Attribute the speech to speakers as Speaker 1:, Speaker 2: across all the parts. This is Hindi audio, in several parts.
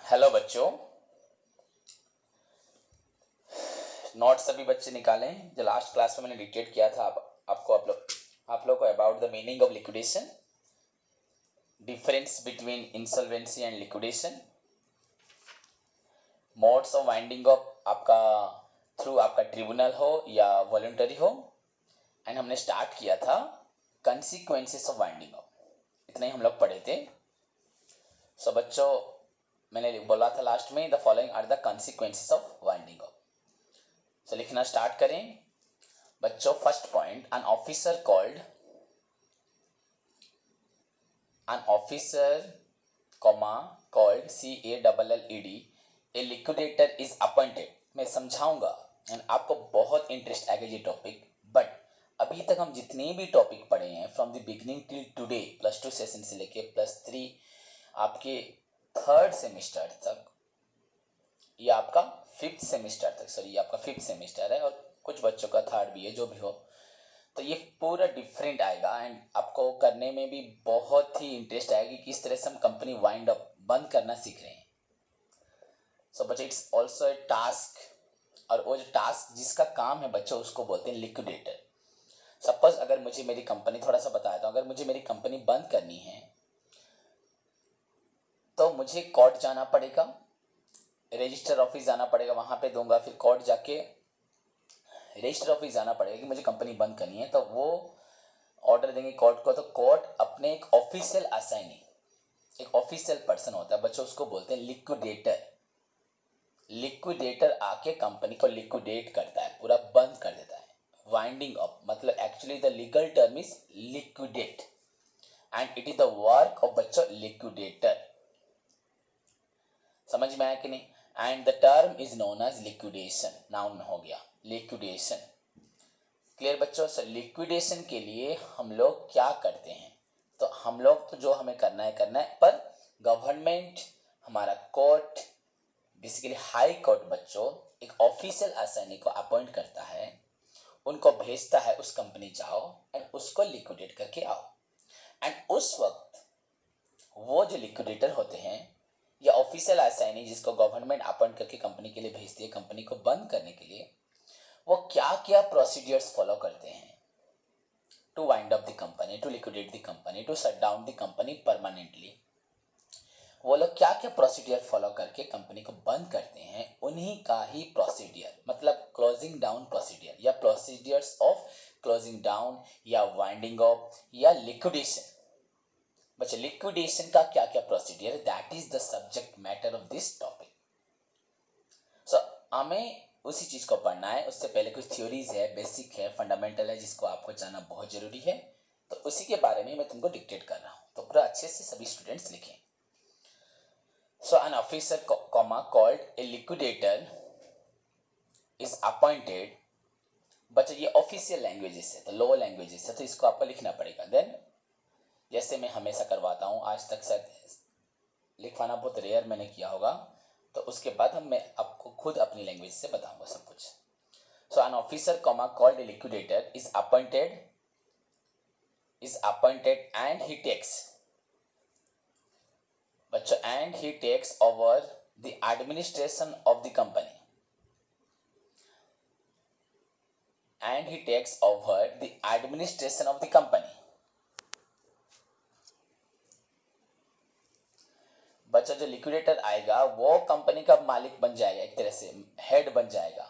Speaker 1: हेलो बच्चों, नोट्स सभी बच्चे निकालें जो लास्ट क्लास में मैंने डिक्टेट किया था। आप लोग को about the meaning of liquidation, difference between insolvency and liquidation, modes of winding up आपका थ्रू आपका ट्रिब्यूनल हो या वॉलंटरी हो, एंड हमने स्टार्ट किया था कंसिक्वेंसेस ऑफ वाइंडिंग अप। इतना ही हम लोग पढ़े थे। सो बच्चों, मैंने बोला था लास्ट में the following are the consequences of winding up. So लिखना स्टार्ट करें बच्चों। First point, an officer called CALLED a liquidator is appointed। मैं समझाऊंगा एंड आपको बहुत इंटरेस्ट आएगा ये टॉपिक। बट अभी तक हम जितने भी टॉपिक पढ़े हैं from the beginning till today, +2 session से लेके +3 आपके थर्ड सेमिस्टर तक, ये आपका फिफ्थ सेमिस्टर तक, सॉरी ये आपका फिफ्थ सेमिस्टर है और कुछ बच्चों का थर्ड भी है, जो भी हो, तो ये पूरा डिफरेंट आएगा एंड आपको करने में भी बहुत ही इंटरेस्ट आएगी कि किस तरह से हम कंपनी वाइंड अप बंद करना सीख रहे हैं। सो बच्चों, इट्स ऑल्सो ए टास्क, और वो जो टास्क जिसका काम है बच्चों उसको बोलते हैं लिक्विडेटर। सपोज अगर मुझे मेरी कंपनी, थोड़ा सा बताया था, अगर मुझे मेरी कंपनी बंद करनी है तो मुझे कोर्ट जाना पड़ेगा, रजिस्टर ऑफिस जाना पड़ेगा, वहां पे दूंगा, फिर कोर्ट जाके रजिस्टर ऑफिस जाना पड़ेगा कि मुझे कंपनी बंद करनी है, तो वो ऑर्डर देंगे कोर्ट को, तो कोर्ट अपने एक ऑफिशियल असाइनी, एक ऑफिशियल पर्सन होता है बच्चों, उसको बोलते हैं लिक्विडेटर। लिक्विडेटर आके कंपनी को लिक्विडेट करता है, पूरा बंद कर देता है। वाइंडिंग अप मतलब actually the legal term is liquidate and it is the work of बच्चों लिक्विडेटर। समझ में आया कि नहीं? And the term is known as liquidation, noun हो गया लिक्विडेशन। क्लियर बच्चों? सर लिक्विडेशन के लिए हम लोग क्या करते हैं, तो हम लोग तो जो हमें करना है, पर गवर्नमेंट, हमारा कोर्ट, बेसिकली हाई कोर्ट बच्चों, एक ऑफिशियल असाइनी को अपॉइंट करता है, उनको भेजता है उस कंपनी जाओ एंड उसको लिक्विडेट करके आओ। एंड उस वक्त वो जो लिक्विडेटर होते हैं या ऑफिशियल असाइनी जिसको गवर्नमेंट अपॉइंट करके कंपनी के लिए भेजती है कंपनी को बंद करने के लिए, वो क्या क्या प्रोसीडियर्स फॉलो करते हैं to wind up the company, to liquidate the company, to shut down the company permanently. वो लोग क्या क्या प्रोसीडियर फॉलो करके कंपनी को बंद करते हैं, उन्हीं का ही प्रोसीडियर, मतलब क्लोजिंग डाउन प्रोसीडियर या प्रोसीडियर्स ऑफ क्लोजिंग डाउन या वाइंडिंग अप या लिक्विडेशन। बच्चे लिक्विडेशन का क्या क्या प्रोसीडियर है, that is the subject matter of this topic. So हमें उसी चीज को पढ़ना है। उससे पहले कुछ थ्योरीज है, बेसिक है, फंडामेंटल है, जिसको आपको जानना बहुत जरूरी है, तो उसी के बारे में मैं तुमको डिक्टेट कर रहा हूं, तो पूरा अच्छे से सभी स्टूडेंट्स लिखें। So an officer called a liquidator is appointed. बच्चे ये ऑफिशियल लैंग्वेजेस है, तो लो लैंग्वेजेस है, तो इसको आपको लिखना पड़ेगा। देन जैसे मैं हमेशा करवाता हूँ, आज तक शायद लिखवाना बहुत रेयर मैंने किया होगा, तो उसके बाद मैं आपको खुद अपनी लैंग्वेज से बताऊंगा सब कुछ। So an officer called a liquidator is appointed and he takes, बच्चों, and he takes over the administration of the company, and he takes over the administration of the company. बच्चा जो लिक्विडेटर आएगा वो कंपनी का मालिक बन जाएगा, एक तरह से हेड बन जाएगा।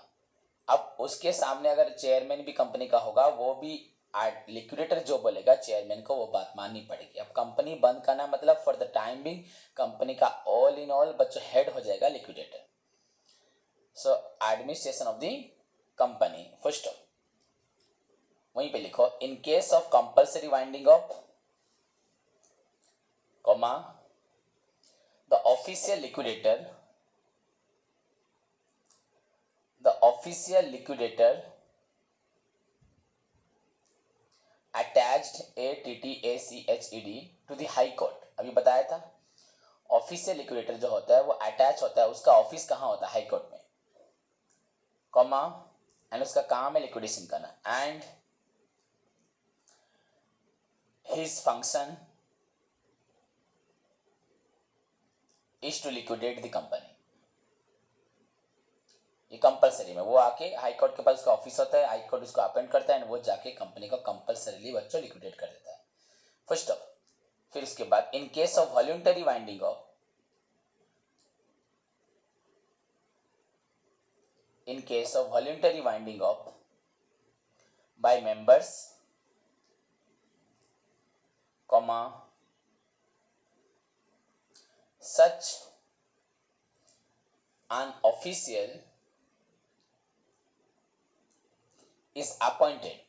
Speaker 1: अब उसके सामने अगर चेयरमैन भी कंपनी का होगा, वो भी लिक्विडेटर जो बोलेगा चेयरमैन को वो बात माननी पड़ेगी। अब कंपनी बंद करना मतलब for the time being company का ऑल इन ऑल बच्चों हेड हो जाएगा liquidator. So administration of the company, first of वहीं पे लिखो, in case of compulsory winding of, comma, the official liquidator attached ATTACHED to the high court. अभी बताया था ऑफिशियल लिक्विडेटर जो होता है वो अटैच होता है, उसका ऑफिस कहाँ होता है? हाई कोर्ट में, कॉमा, एंड उसका काम है लिक्विडेशन करना, and his function is to liquidate the company. ये कंपलसरी में वो आके हाई कोर्ट के पास उसका ऑफिस होता है, हाई कोर्ट उसको अपॉइंट करता है एंड वो जाके कंपनी को कंपलसरीली बच्चों लिक्विडेट कर देता है। फर्स्ट ऑफ, फिर उसके बाद in case of voluntary winding of, in case of voluntary winding up by members, comma, such an official is appointed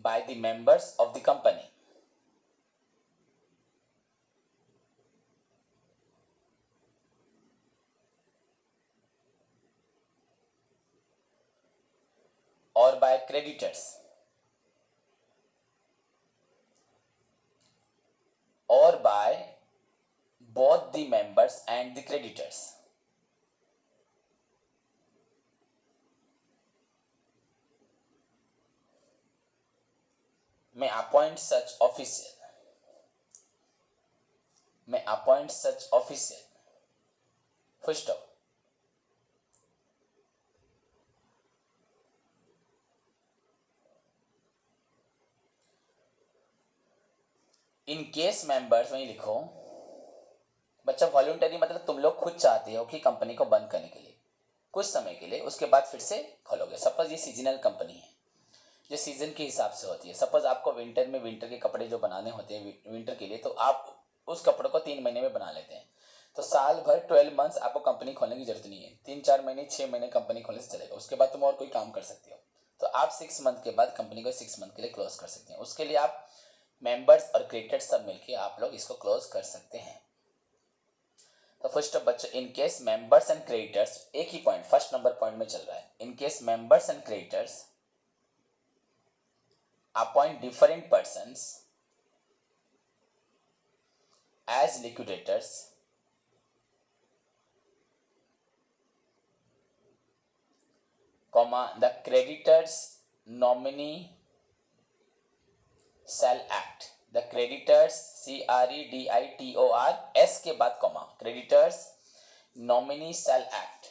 Speaker 1: by the members of the company or by creditors or by both the members and the creditors, may appoint such official, may appoint such official, full stop. In case members वहीं लिखो बच्चा, वॉल्यूंटरी मतलब तुम लोग खुद चाहते हो कि कंपनी को बंद करने के लिए कुछ समय के लिए, उसके बाद फिर से खोलोगे। सपोज ये सीजनल कंपनी है जो सीजन के हिसाब से होती है। सपोज आपको विंटर में विंटर के कपड़े जो बनाने होते हैं विंटर के लिए, तो आप उस कपड़े को 3 महीने में बना लेते हैं। तो साल भर 12 मंथ्स आपको कंपनी खोलने की जरूरत नहीं है। 3-4 महीने 6 महीने कंपनी खोलने से चलेगा, उसके बाद तुम और कोई काम कर सकते हो। तो आप 6 मंथ के बाद कंपनी को 6 मंथ के लिए क्लोज कर सकते हैं। उसके लिए आप मेंबर्स और क्रेडिटर्स सब मिलके आप लोग इसको क्लोज कर सकते हैं। तो फर्स्ट ऑफ बच्चों, in case members and creditors, एक ही पॉइंट फर्स्ट नंबर पॉइंट में चल रहा है। In case members and creditors appoint different persons as liquidators, comma, the creditors nominee shall act, the creditors creditors के बाद comma, creditors nominee shall act।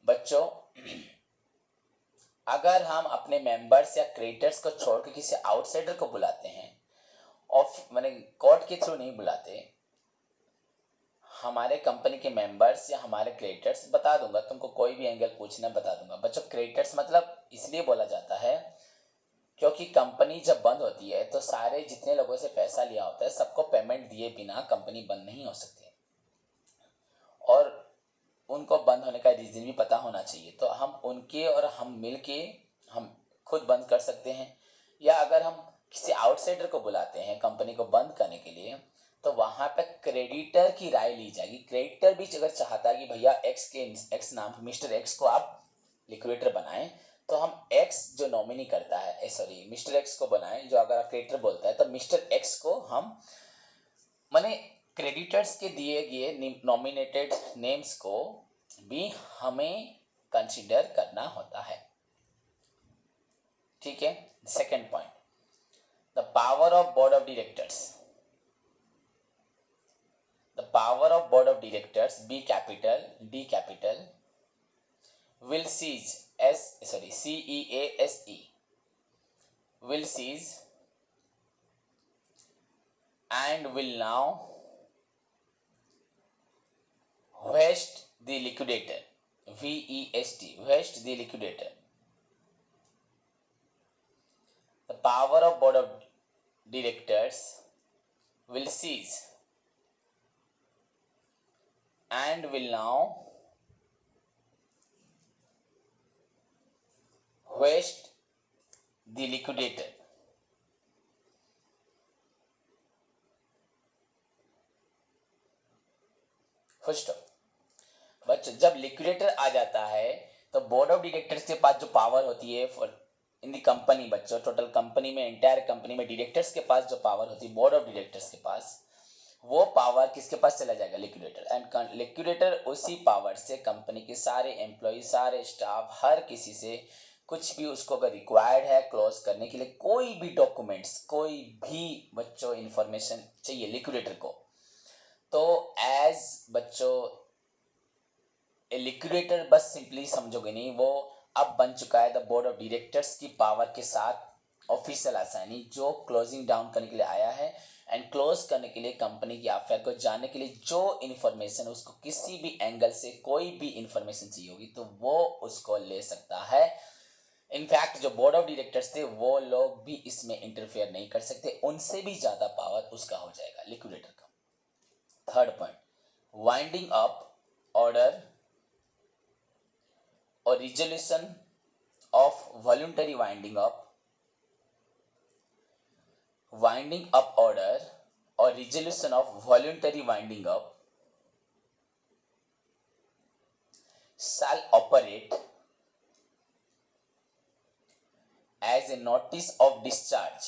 Speaker 1: बच्चों अगर हम अपने मेंबर्स या क्रेडिटर्स को छोड़ के किसी आउटसाइडर को बुलाते हैं, मैंने कोर्ट के थ्रू नहीं बुलाते, हमारे कंपनी के मेंबर्स या हमारे क्रेडिटर्स, बता दूंगा तुमको, कोई भी एंगल पूछना बता दूंगा बच्चों। क्रेडिटर्स मतलब इसलिए बोला जाता है क्योंकि कंपनी जब बंद होती है तो सारे जितने लोगों से पैसा लिया होता है सबको पेमेंट दिए बिना कंपनी बंद नहीं हो सकती, और उनको बंद होने का रीज़न भी पता होना चाहिए। तो हम उनके और हम मिलके हम खुद बंद कर सकते हैं, या अगर हम किसी आउटसाइडर को बुलाते हैं कंपनी को बंद करने के लिए तो वहाँ पे क्रेडिटर की राय ली जाएगी। क्रेडिटर भी अगर चाहता है कि भैया एक्स नाम मिस्टर एक्स को आप लिक्विडेटर बनाएं, तो हम एक्स जो नॉमिनी करता है, सॉरी मिस्टर एक्स को बनाएं, जो अगर आप क्रेडिटर बोलता है तो मिस्टर एक्स को हम माने क्रेडिटर्स के दिए गए नॉमिनेटेड नेम्स को भी हमें कंसीडर करना होता है। ठीक है। Second point, the power of board of directors, the power of board of directors B capital D capital will seize CEASE will seize and will now vest the liquidator, VEST, vest the liquidator. The power of board of directors will seize and will now vest the liquidator. First बच्चों, जब लिक्विडेटर आ जाता है तो बोर्ड ऑफ डायरेक्टर्स के पास जो पावर होती है इन दी कंपनी, बच्चों टोटल कंपनी में, एंटायर कंपनी में डायरेक्टर्स के पास जो पावर होती है बोर्ड ऑफ डायरेक्टर्स के पास, वो पावर किसके पास चला जाएगा? लिक्विडेटर। एंड लिक्विडेटर उसी पावर से कंपनी के सारे एम्प्लॉय, सारे स्टाफ, हर किसी से कुछ भी उसको अगर रिक्वायर्ड है क्लोज करने के लिए, कोई भी डॉक्यूमेंट्स, कोई भी बच्चों इंफॉर्मेशन चाहिए लिक्विडेटर को, तो एज बच्चों लिक्विडेटर बस सिंपली समझोगे नहीं, वो अब बन चुका है द बोर्ड ऑफ डायरेक्टर्स की पावर के साथ ऑफिशियल असाइनी, जो क्लोजिंग डाउन करने के लिए आया है एंड क्लोज करने के लिए कंपनी की अफेयर को जानने के लिए जो इन्फॉर्मेशन उसको किसी भी एंगल से कोई भी इंफॉर्मेशन चाहिए होगी तो वो उसको ले सकता है। इनफैक्ट जो बोर्ड ऑफ डायरेक्टर्स थे वो लोग भी इसमें इंटरफेयर नहीं कर सकते, उनसे भी ज्यादा पावर उसका हो जाएगा लिक्विडेटर का। Third point, winding up order or resolution of voluntary winding up order or resolution of voluntary winding up shall operate as a notice of discharge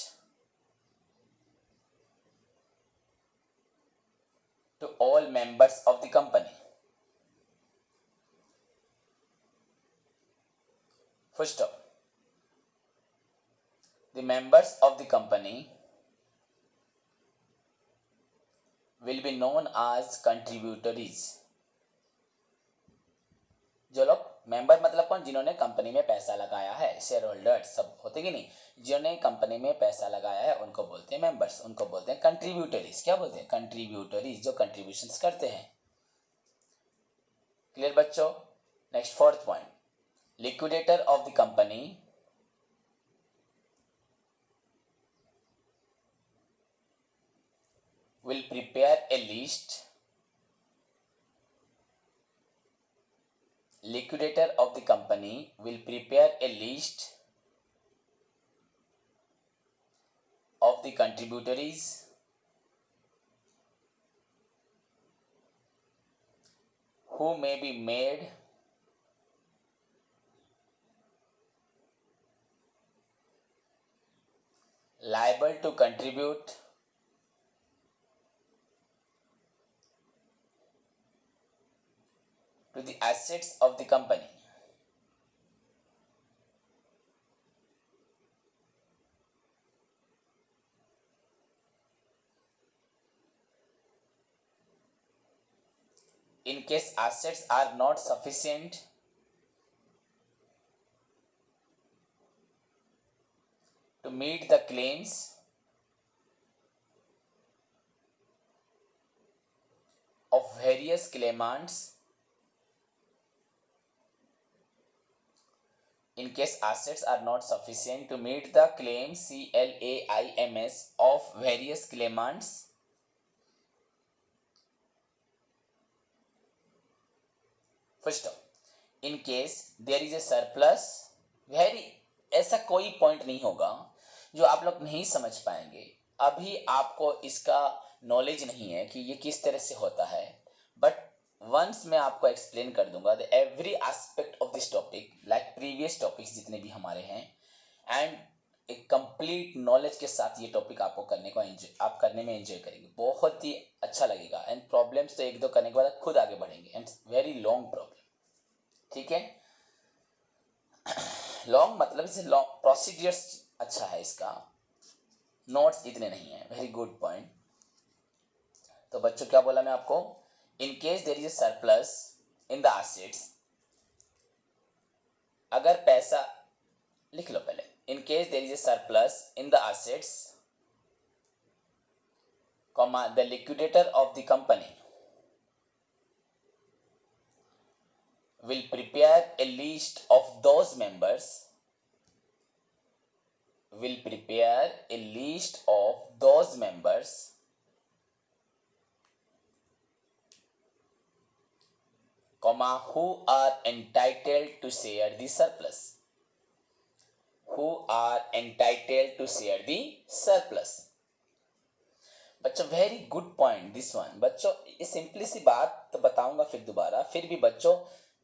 Speaker 1: to all members of the company. First stop. The members of the company will be known as contributories. जो लोग मेंबर मतलब कौन, जिन्होंने कंपनी में पैसा लगाया है, शेयर होल्डर सब होते कि नहीं, जिन्होंने कंपनी में पैसा लगाया है उनको बोलते हैं मेंबर्स, उनको बोलते हैं कंट्रीब्यूटरीज। क्या बोलते हैं? कंट्रीब्यूटरीज, जो कंट्रीब्यूशंस करते हैं। क्लियर बच्चों? Next fourth point, liquidator of the company will prepare a list. Liquidator of the company will prepare a list of the contributories who may be made liable to contribute to the assets of the company. In case assets are not sufficient to meet the claims of various claimants, in case assets are not sufficient to meet the claims CLAIMS of various claimants, first in case there is a surplus, very ऐसा कोई पॉइंट नहीं होगा जो आप लोग नहीं समझ पाएंगे, अभी आपको इसका नॉलेज नहीं है कि ये किस तरह से होता है, बट वंस मैं आपको एक्सप्लेन कर दूंगा the every aspect of this topic like previous topics जितने भी हमारे हैं, एंड एक कंप्लीट नॉलेज के साथ ये टॉपिक आपको आप करने में एंजॉय करेंगे, बहुत ही अच्छा लगेगा। एंड प्रॉब्लम्स तो एक दो करने के बाद खुद आगे बढ़ेंगे, एंड वेरी लॉन्ग प्रॉब्लम, ठीक है? लॉन्ग मतलब इसे लॉन्ग प्रोसीडियर्स अच्छा है, इसका नोट्स इतने नहीं है। Very good point. तो बच्चों क्या बोला मैं आपको, in case there is a surplus in the assets, अगर पैसा लिख लो पहले, in case there is a surplus in the assets, comma the liquidator of the company will prepare a list of those members, will prepare a list of those members comma who are entitled to share the surplus, who are entitled to share the surplus। बच्चों very good point this one. बच्चों ये सिंपली सी बात तो बताऊंगा फिर दोबारा, फिर भी बच्चों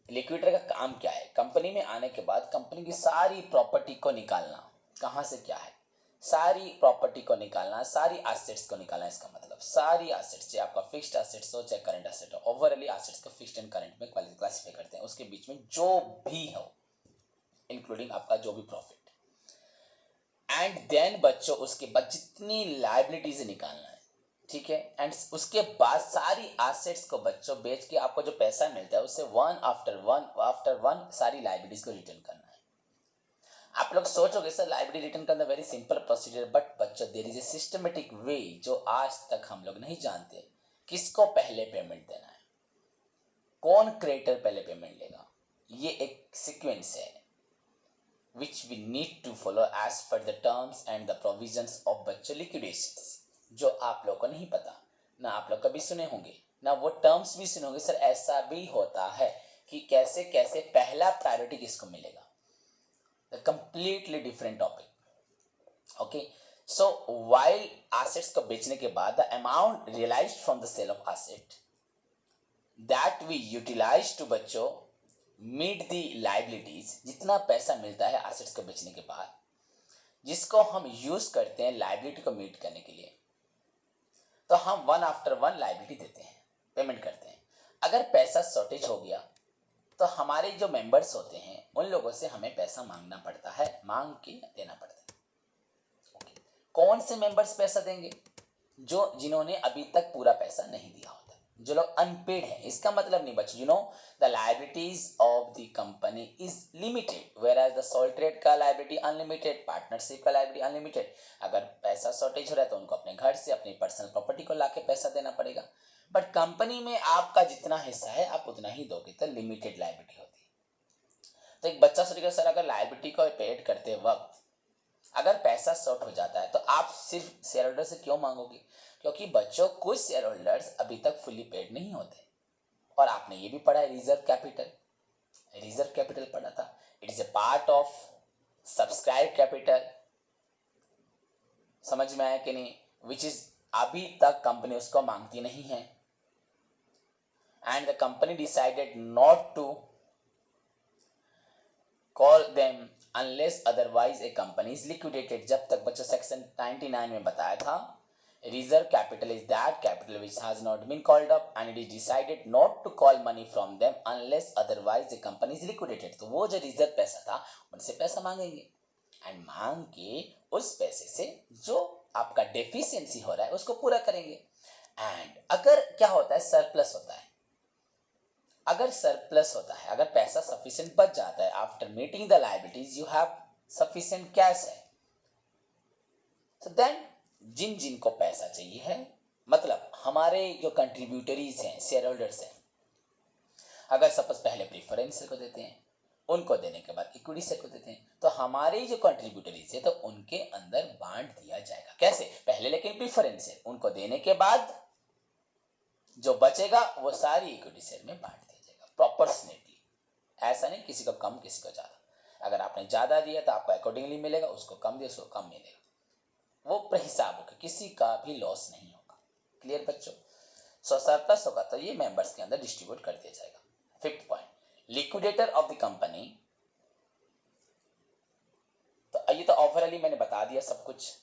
Speaker 1: लिक्विडेटर का काम क्या है, कंपनी में आने के बाद कंपनी की सारी प्रॉपर्टी को निकालना, कहाँ से क्या है, सारी प्रॉपर्टी को निकालना, सारी एसेट्स को निकालना। इसका मतलब सारी एसेट्स, चाहे आपका फिक्स्ड एसेट्स हो चाहे करंट एसेट हो, ओवरऑली एसेट्स को फिक्स्ड एंड करंट में क्लासिफाई करते हैं, उसके बीच में जो भी हो इंक्लूडिंग आपका जो भी प्रॉफिट। एंड देन बच्चों उसके बाद जितनी लाइबिलिटीज निकालना है, ठीक है, एंड उसके बाद सारी एसेट्स को बच्चों बेच के आपको जो पैसा मिलता है उससे वन आफ्टर वन सारी लाइबिलिटीज को रिटर्न करना है। आप लोग सोचोगे सर लाइबिलिटी रिटर्न करना वेरी सिंपल प्रोसीजर, बट बच्चों there is a systematic way जो आज तक हम लोग नहीं जानते। किसको पहले पेमेंट देना है, कौन क्रेडिटर पहले पेमेंट लेगा, ये एक सीक्वेंस है which we need to follow as per the terms and the provisions of बच्चों liquidations, जो आप लोगों को नहीं पता, ना आप लोग कभी सुने होंगे, ना वो टर्म्स भी सुने होंगे। सर ऐसा भी होता है कि कैसे कैसे पहला प्रायोरिटी किसको मिलेगा, the completely different topic. Okay, so while assets को बेचने के बाद the amount realized from the sale of asset that we utilize to बच्चों मीट दी लाइबिलिटीज, जितना पैसा मिलता है एसेट्स को बेचने के बाद जिसको हम यूज करते हैं लाइबिलिटी को मीट करने के लिए, तो हम वन आफ्टर वन लाइबिलिटी देते हैं, पेमेंट करते हैं। अगर पैसा शॉर्टेज हो गया तो हमारे जो मेंबर्स होते हैं उन लोगों से हमें पैसा मांगना पड़ता है, मांग के देना पड़ता है। okay. कौन से मेंबर्स पैसा देंगे, जो जिन्होंने अभी तक पूरा पैसा नहीं दिया होता, जो लोग अनपेड है। इसका मतलब नहीं बच्चों, you know the liabilities of the company is limited, whereas the sole trade का लाइबिलिटी अनलिमिटेड, पार्टनरशिप का लाइबिलिटी अनलिमिटेड। अगर पैसा शॉर्टेज हो रहा है तो उनको अपने घर से अपनी पर्सनल प्रॉपर्टी को लाके पैसा देना पड़ेगा, बट कंपनी में आपका जितना हिस्सा है आप उतना ही दोगे, तो लिमिटेड लाइबिलिटी होती है। तो एक बच्चा सोचेगा सर अगर लाइबिलिटी को पेड करते वक्त अगर पैसा शॉर्ट हो जाता है तो आप सिर्फ शेयर होल्डर से क्यों मांगोगे, क्योंकि बच्चों कुछ शेयर होल्डर्स अभी तक फुली पेड नहीं होते। और आपने ये भी पढ़ा है रिजर्व कैपिटल पढ़ा था, it is a part of subscribe capital, समझ में आया कि नहीं, विच इज अभी तक कंपनी उसको मांगती नहीं है। And the company decided not to call them unless otherwise a company is liquidated. जब तक बच्चों सेक्शन 99 में बताया था reserve capital is that capital which has not been called up and it is decided not to call money from them unless otherwise a company is liquidated. तो वो जो रिजर्व पैसा था उनसे पैसा मांगेंगे एंड मांग के उस पैसे से जो आपका डेफिशिएंसी हो रहा है उसको पूरा करेंगे। एंड अगर क्या होता है सरप्लस होता है, अगर सरप्लस होता है, अगर पैसा सफिशिएंट बच जाता है after meeting the liabilities, you have sufficient cash है, तो देन जिन जिन को पैसा चाहिए है, मतलब हमारे जो कंट्रीब्यूटरीज हैं, शेयर होल्डर्स हैं, अगर सपोज पहले प्रीफरेंस को देते हैं, उनको देने के बाद इक्विटी शेयर को देते हैं, तो हमारे जो कंट्रीब्यूटरीज है तो उनके अंदर बांट दिया जाएगा। कैसे, पहले लेकिन प्रीफरेंस है, उनको देने के बाद जो बचेगा वो सारी इक्विटी शेयर में बांट दिया जाएगा प्रोपोर्शनेटली, ऐसा नहीं किसी को कम किसी को ज्यादा। अगर आपने ज्यादा दिया तो आपको अकॉर्डिंगली मिलेगा, उसको कम दिया उसको कम मिलेगा, वो हिसाब होगा, किसी का भी लॉस नहीं होगा। क्लियर बच्चों, सो सरप्लस होगा तो ये मेंबर्स के अंदर डिस्ट्रीब्यूट कर दिया जाएगा। Fifth point, liquidator of the company. तो ये तो ओवरऑली मैंने बता दिया सब कुछ,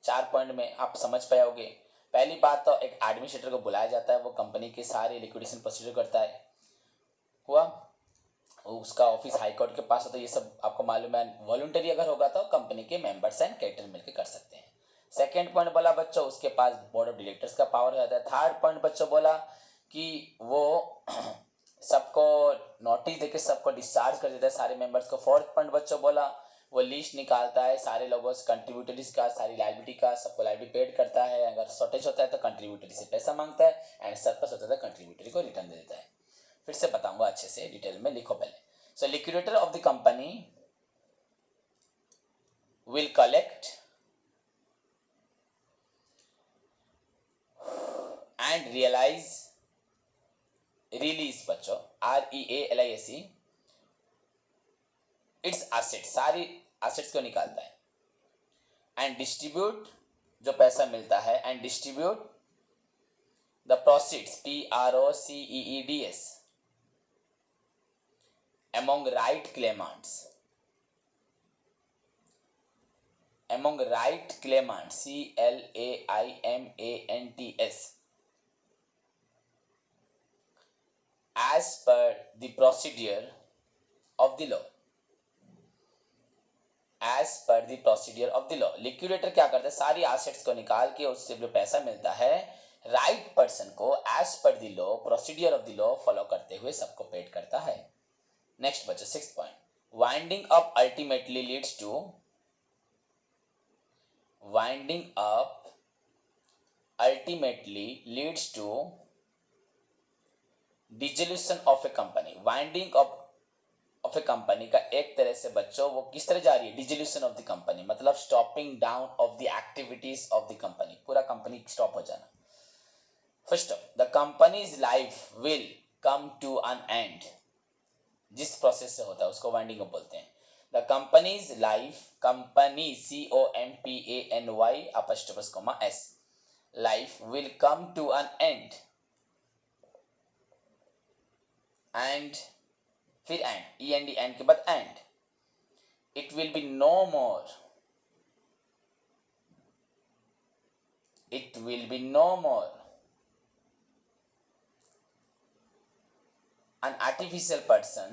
Speaker 1: 4 पॉइंट में आप समझ पाओगे। पहली बात तो एक एडमिनिस्ट्रेटर को बुलाया जाता है, वो कंपनी के सारे लिक्विडेशन प्रोसीजर करता है, हुआ, उसका ऑफिस हाई कोर्ट के पास होता है, ये सब आपको मालूम है। वॉलंटरी अगर होगा तो कंपनी के मेंबर्स एंड क्रेडिटर मिलकर कर सकते हैं। सेकंड पॉइंट बोला बच्चों उसके पास बोर्ड ऑफ डायरेक्टर्स का पावर रहता है। थर्ड पॉइंट बच्चों बोला कि वो सबको नोटिस देके सबको डिस्चार्ज कर देता है सारे मेंबर्स को। फोर्थ पॉइंट बच्चों बोला वो लिस्ट निकालता है सारे लोगों से, कंट्रीब्यूटरीज का, सारी लाइबिलिटी का, सबको लाइबिलिटी पेड करता है। अगर शॉर्टेज होता है तो कंट्रीब्यूटरी से पैसा मांगता है, एंड सरप्लस होता है तो कंट्रीब्यूटरी को रिटर्न दे देता है। फिर से बताऊंगा अच्छे से डिटेल में, लिखो पहले। So liquidator of the company will collect and release बच्चों REALISE इट्स एसेट, सारी एसेट्स को निकालता है, एंड डिस्ट्रीब्यूट जो पैसा मिलता है, and distribute the proceeds PROCEEDS among right claimants, CLAIMANTS as per the procedure of the law। As per the procedure of the law. Liquidator क्या करता है, सारी एसेट्स को निकाल के उससे जो पैसा मिलता है राइट पर्सन को as per the law, procedure of the law follow करते हुए सबको पेड करता है। नेक्स्ट बच्चों 6th point, winding up ultimately leads to, winding up ultimately leads to dissolution of a company। Winding up of a company का एक तरह से बच्चों वो किस तरह जा रही है, डिसोल्यूशन ऑफ द कंपनी, मतलब stopping down of the activities of the company, पूरा कंपनी स्टॉप हो जाना। First the company's life will come to an end, जिस प्रोसेस से होता है उसको वाइंडिंग अप बोलते हैं। The company's life, company COMPANY apostrophes comma S, life will come to an end, and फिर end के बाद end, it will be no more, it will be no more an artificial person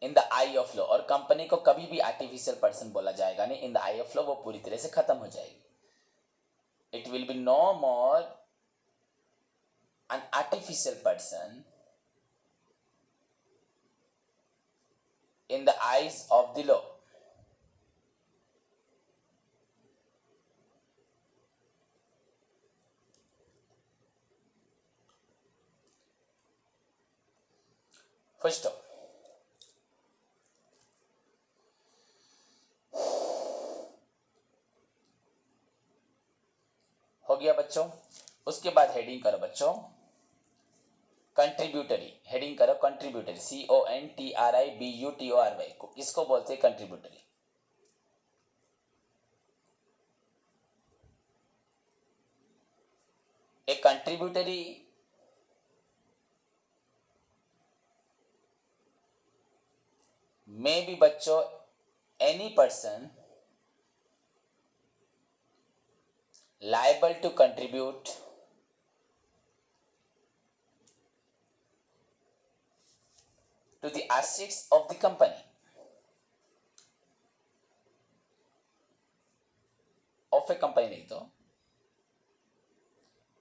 Speaker 1: in the eye of law, और कंपनी को कभी भी आर्टिफिशियल पर्सन बोला जाएगा नहीं, in the eye of law वो पूरी तरह से खत्म हो जाएगी। It will be no more an artificial person in the eyes of the law. First हो गया बच्चों। उसके बाद हेडिंग करो बच्चों कंट्रीब्यूटरी, हेडिंग करो कंट्रीब्यूटरी, CONTRIBUTORY को इसको बोलते हैं कंट्रीब्यूटरी। ए कंट्रीब्यूटरी में भी बच्चों any person liable to contribute to the assets of the company of a company नहीं तो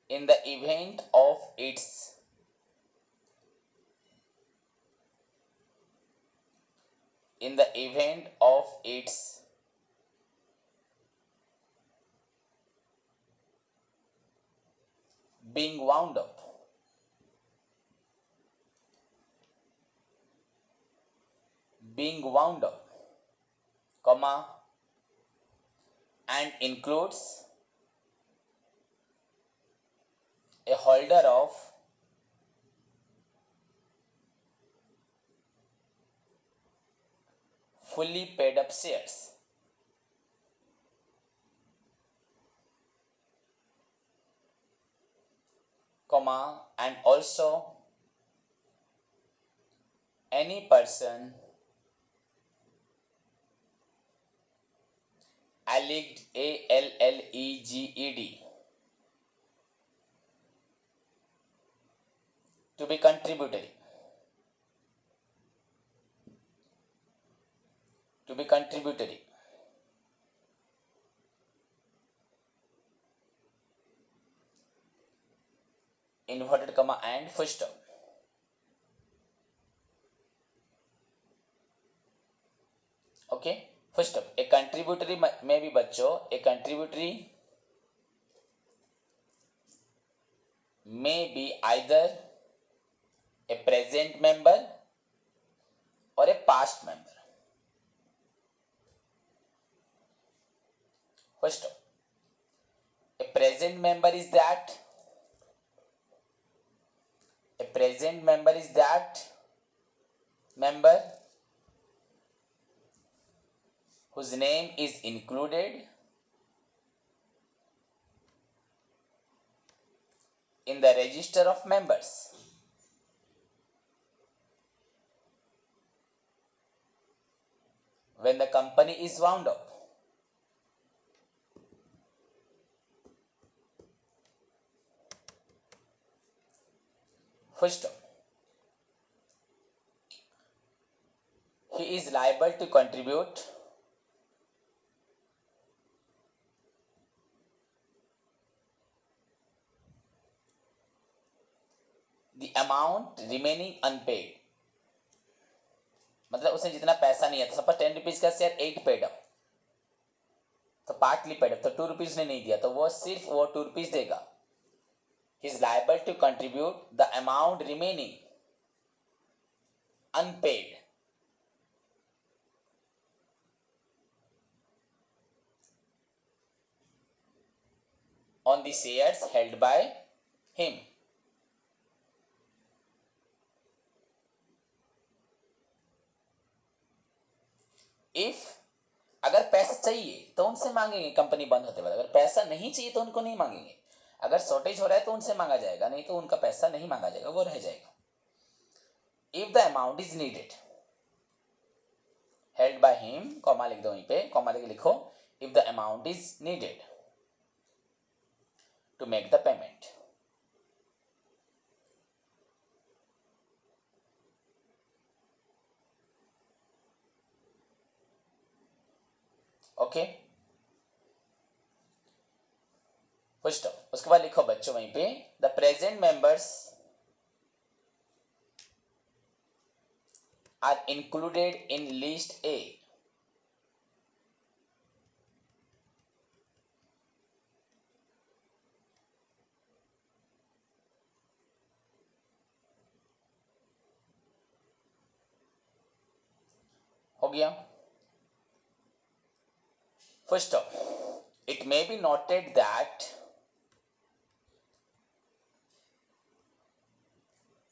Speaker 1: in the event of its being wound up, comma, and includes a holder of fully paid up shares, comma, and also any person alleged ALLEGED to be contributory, inverted comma and full stop। Okay first step, a contributory में भी बच्चों ए कंट्रीब्यूटरी में be either a present member और a past member. First a present member is that member whose name is included in the register of members when the company is wound up। First, liable to contribute the amount remaining unpaid, मतलब उसने जितना पैसा नहीं है, तो सपोज 10 रुपीज का शेयर 8 पेड अप, तो पार्टली पेड अप, तो 2 रुपीज ने नहीं दिया, तो वो सिर्फ वो 2 रुपीज देगा. He is liable to contribute the amount remaining unpaid on the shares held by him. If अगर पैसा चाहिए तो उनसे मांगेंगे कंपनी बंद होते वक्त, अगर पैसा नहीं चाहिए तो उनको नहीं मांगेंगे. अगर शॉर्टेज हो रहा है तो उनसे मांगा जाएगा, नहीं तो उनका पैसा नहीं मांगा जाएगा, वो रह जाएगा. If the amount is needed held by him, comma लिख दो वहीं पे, कॉमा लेके लिखो, if the amount is needed to make the payment. Okay, full stop. उसके बाद लिखो बच्चों वहीं पे, the present members are included in list A. हो गया, full stop. It may be noted that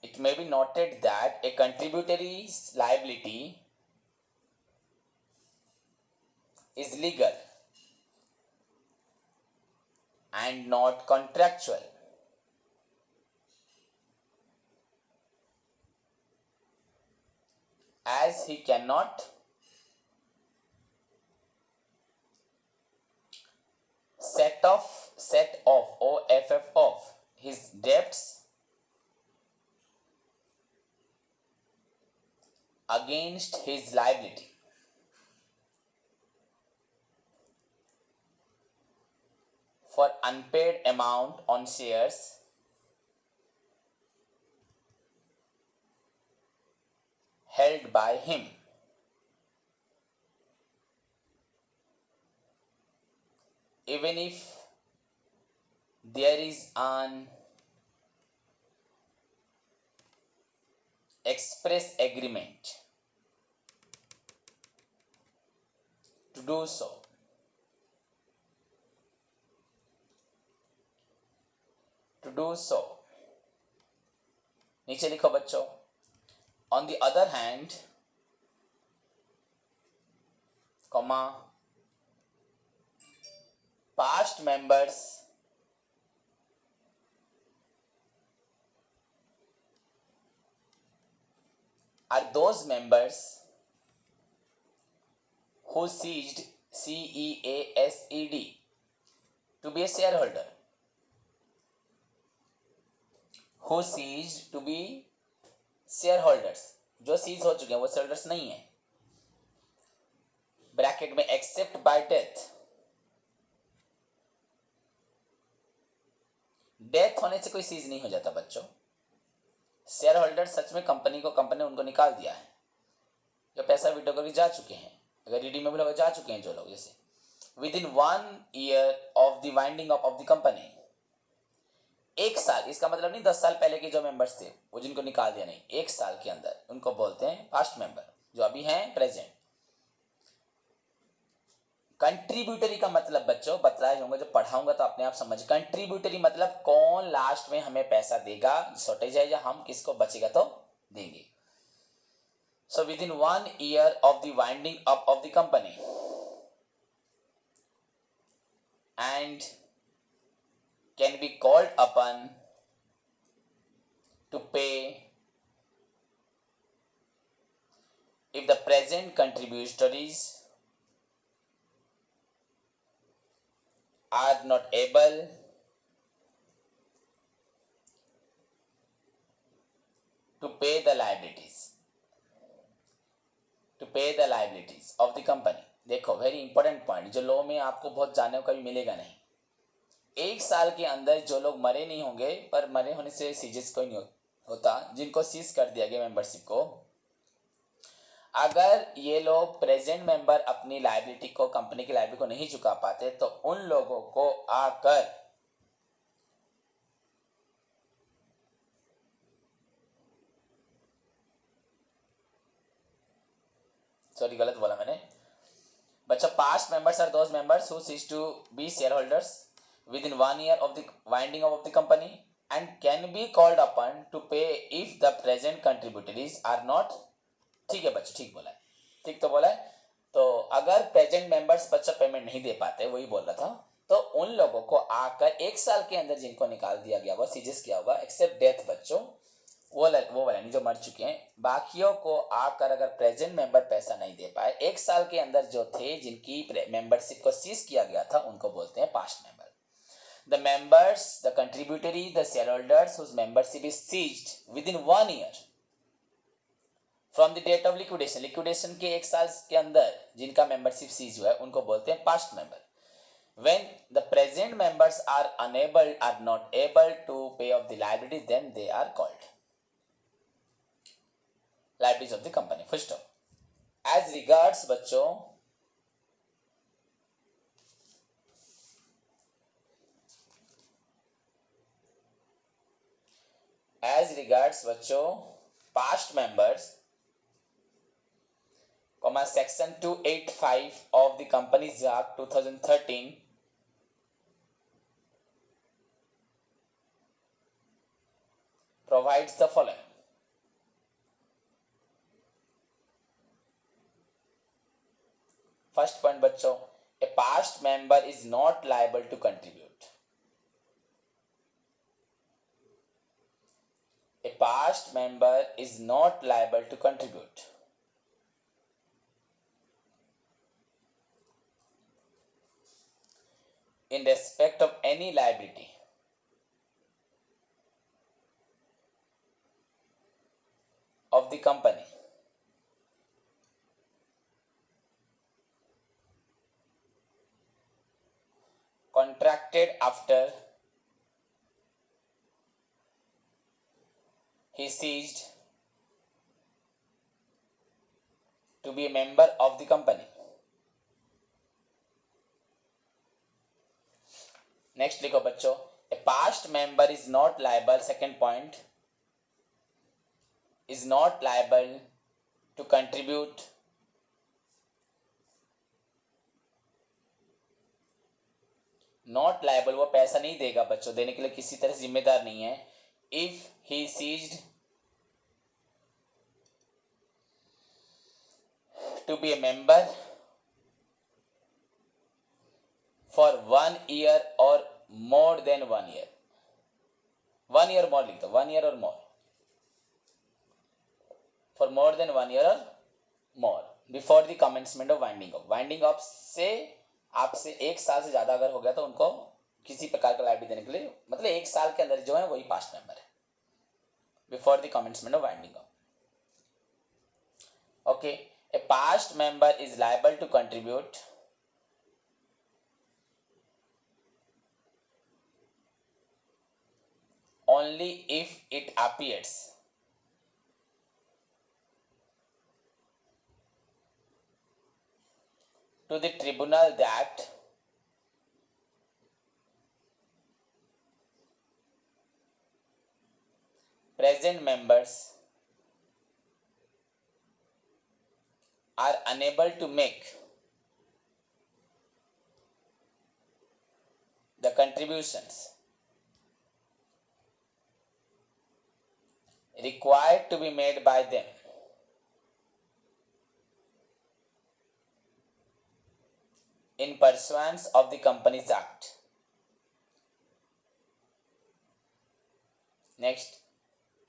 Speaker 1: it may be noted that a contributory liability is legal and not contractual. As he cannot set off his debts against his liability. For unpaid amount on shares held by him. Even if there is an express agreement to do so. नीचे लिखो बच्चों, on the other hand, comma, past members are those members who ceased, CEASED, to be a shareholder. Who ceased to be shareholders, जो सीज हो चुके हैं वो शेयरहोल्डर्स नहीं है. ब्रैकेट में एक्सेप्ट बाय डेथ. डेथ होने से कोई सीज नहीं हो जाता बच्चों. शेयर होल्डर सच में कंपनी ने उनको निकाल दिया है, जो पैसा विड्रॉ करके जा चुके हैं, अगर रिडीमेबल होकर जा चुके हैं जो लोग, जैसे with in 1 year of the winding up of the company. 1 साल, इसका मतलब नहीं 10 साल पहले के जो मेंबर्स थे वो जिनको निकाल दिया, नहीं, 1 साल के अंदर उनको बोलते हैं पास्ट मेंबर, जो अभी हैं प्रेजेंट. कंट्रीब्यूटरी का मतलब बच्चों बताया जाऊंगा, जब पढ़ाऊंगा तो अपने आप समझ. कंट्रीब्यूटरी मतलब कौन लास्ट में हमें पैसा देगा, शॉर्टेज है या हम किसको बचेगा तो देंगे. So with in 1 year of the winding up of the company and can be called upon to pay if the present contributories are not able to pay the liabilities. Of the company. देखो वेरी इंपॉर्टेंट पॉइंट जो लॉ में आपको बहुत जानने को कभी मिलेगा नहीं। 1 साल के अंदर जो लोग मरे नहीं होंगे, पर मरे होने से सीजेस कोई नहीं होता, जिनको सीज कर दिया गया मेंबरशिप को, अगर ये लोग प्रेजेंट मेंबर अपनी लायबिलिटी को, कंपनी की लायबिलिटी को नहीं चुका पाते, तो उन लोगों को आकर सॉरी गलत बोला मैंने बच्चा, past members are those members who cease to be shareholders within 1 year of the winding up of the company and can be called upon to pay if the present contributaries are not। ठीक है बच्चों, ठीक बोला है, ठीक तो बोला है। तो अगर प्रेजेंट मेंबर्स बच्चा पेमेंट नहीं दे पाते, वही बोल रहा था, तो उन लोगों को आकर 1 साल के अंदर जिनको निकाल दिया गया, वो सीजेस किया होगा, एक्सेप्ट डेथ बच्चों, वो वाला नहीं जो मर चुके हैं, बाकियों को आकर अगर प्रेजेंट मेंबर पैसा नहीं दे पाए 1 साल के अंदर, जो थे जिनकी मेंबरशिप को सीज किया गया था, उनको बोलते हैं past member. The members, the contributory, the shareholders whose membership is seized within 1 year from the date of liquidation, liquidation के 1 साल के अंदर जिनका membership सीज हुआ है, उनको बोलते हैं past member। When the present members are not able to pay off the liability, then they are called liabilities of the company, full stop। As regards बच्चों past members, section 285 of the Companies Act 2013 provides the following। First point बच्चों, a past member is not liable to contribute। A past member is not liable to contribute in respect of any liability of the company contracted after he ceased to be a member of the company। Next लिखो बच्चों, a past member is not liable, second point, is not liable to contribute not liable, वो पैसा नहीं देगा बच्चों, देने के लिए किसी तरह से जिम्मेदार नहीं है, if he ceased to be a member for 1 year और more than 1 year, 1 year more लिख दो, 1 year और more, for more than 1 year और more before the commencement of winding up. Winding up से आपसे 1 साल से ज्यादा अगर हो गया, तो उनको किसी प्रकार का लाइबिलिटी देने के लिए, मतलब 1 साल के अंदर जो है वही पास्ट मेंबर है, before the commencement of winding up. Okay, a past member is liable to contribute only if it appears to the tribunal that present members are unable to make the contributions required to be made by them in pursuance of the Companies Act। Next,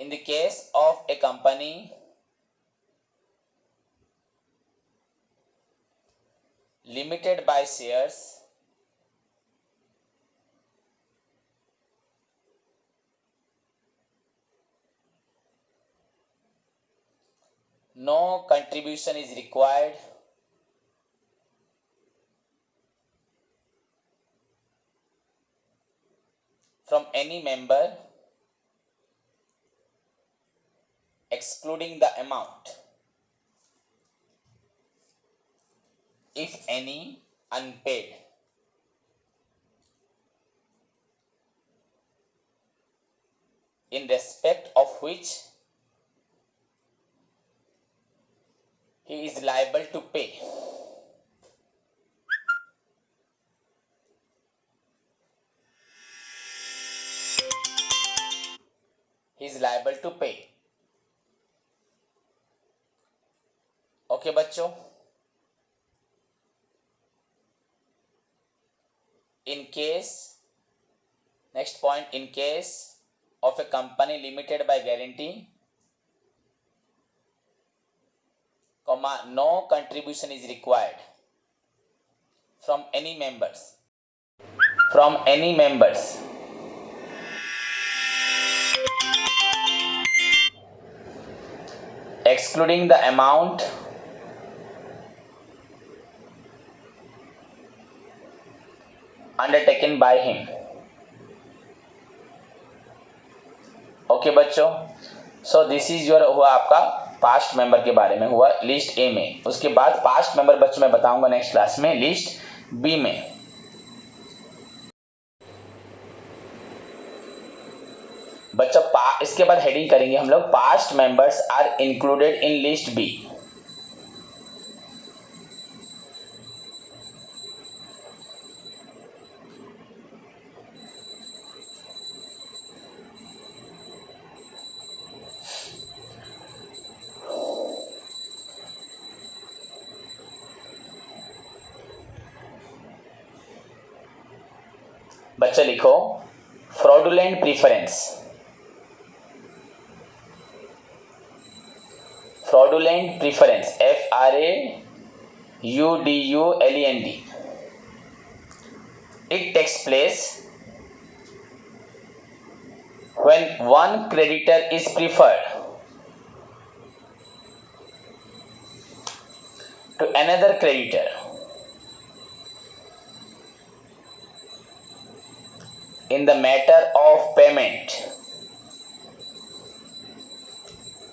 Speaker 1: in the case of a company limited by shares no contribution is required from any member excluding the amount, if any, unpaid, in respect of which he is liable to pay. He is liable to pay. Okay बच्चों, in case, next point, in case of a company limited by guarantee, comma, no contribution is required from any members, excluding the amount undertaken by him. Okay बच्चों, सो दिस इज योर हुआ आपका पास्ट मेंबर के बारे में हुआ लिस्ट ए में। उसके बाद पास्ट मेंबर बच्चों मैं बताऊंगा नेक्स्ट क्लास में लिस्ट बी में। बच्चों इसके बाद हेडिंग करेंगे हम लोग, past members are included in list B. बच्चा लिखो fraudulent preference, fraudulent preference FRAUDULENT, it takes place when one creditor is preferred to another creditor in the matter of payment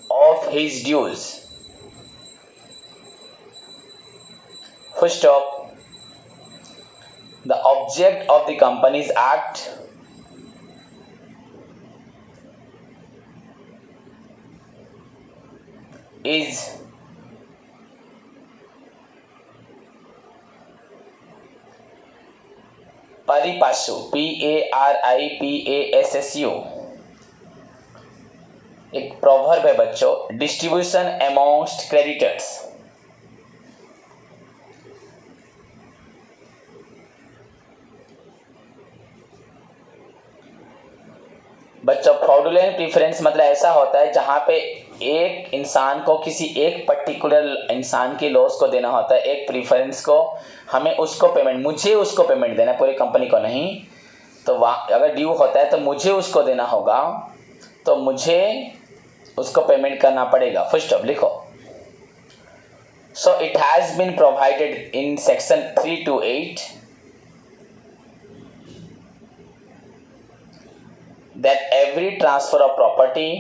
Speaker 1: of his dues. Full stop. The object of the Companies Act is PARIPASSU, PARIPASSU, एक प्रोवर्ब है बच्चों, डिस्ट्रीब्यूशन अमॉन्ग्स्ट क्रेडिटर्स। बच्चों फ्रॉडुलेंट प्रीफरेंस मतलब ऐसा होता है जहां पे एक इंसान को किसी एक पर्टिकुलर इंसान की लॉस को देना होता है, एक प्रीफरेंस को हमें उसको पेमेंट, मुझे उसको पेमेंट देना, पूरी कंपनी को नहीं। तो अगर ड्यू होता है तो मुझे उसको देना होगा, तो मुझे उसको पेमेंट करना पड़ेगा। फर्स्ट ऑफ लिखो, so it has been provided in section 328 that every transfer of property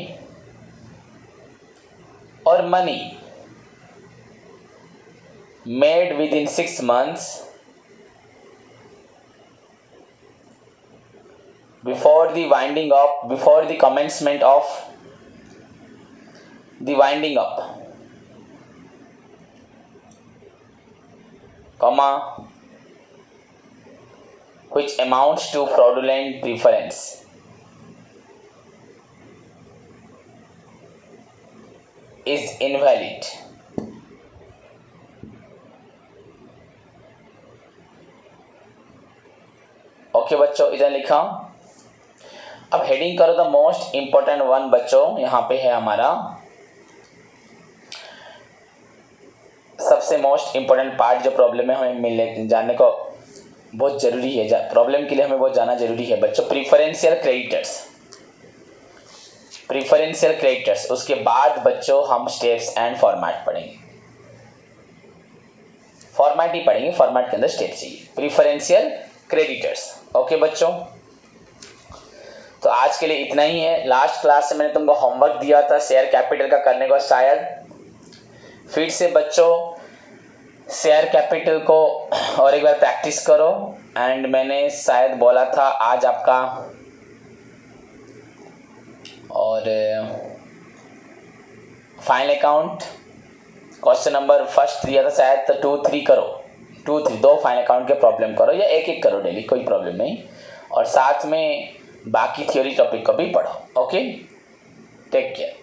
Speaker 1: or money made within 6 months before the commencement of the winding up, comma, which amounts to fraudulent preference, is invalid. Okay बच्चों, इधर लिखा। अब हेडिंग करो द मोस्ट इंपॉर्टेंट वन बच्चों, यहां पे है हमारा सबसे मोस्ट इंपॉर्टेंट पार्ट, जो प्रॉब्लम में हमें मिलने जानने को बहुत जरूरी है, प्रॉब्लम के लिए हमें बहुत जाना जरूरी है बच्चों, प्रीफरेंशियल क्रेडिटर्स। प्रीफरेंशियल क्रेडिटर्स, उसके बाद बच्चों हम स्टेप्स एंड फॉर्मेट पढ़ेंगे, फॉर्मेट ही पढ़ेंगे, फॉर्मेट के अंदर स्टेप चाहिए। प्रीफरेंशियल क्रेडिटर्स, ओके बच्चों। तो आज के लिए इतना ही है। लास्ट क्लास से मैंने तुमको होमवर्क दिया था शेयर कैपिटल का करने को, शायद फिर से बच्चों शेयर कैपिटल को और एक बार प्रैक्टिस करो। एंड मैंने शायद बोला था आज आपका और final account question number first दिया था शायद, तो 2 3 करो, 2 3 2 फाइनल अकाउंट के प्रॉब्लम करो या एक एक करो डेली, कोई प्रॉब्लम नहीं। और साथ में बाकी थ्योरी टॉपिक को भी पढ़ो। Okay, take care.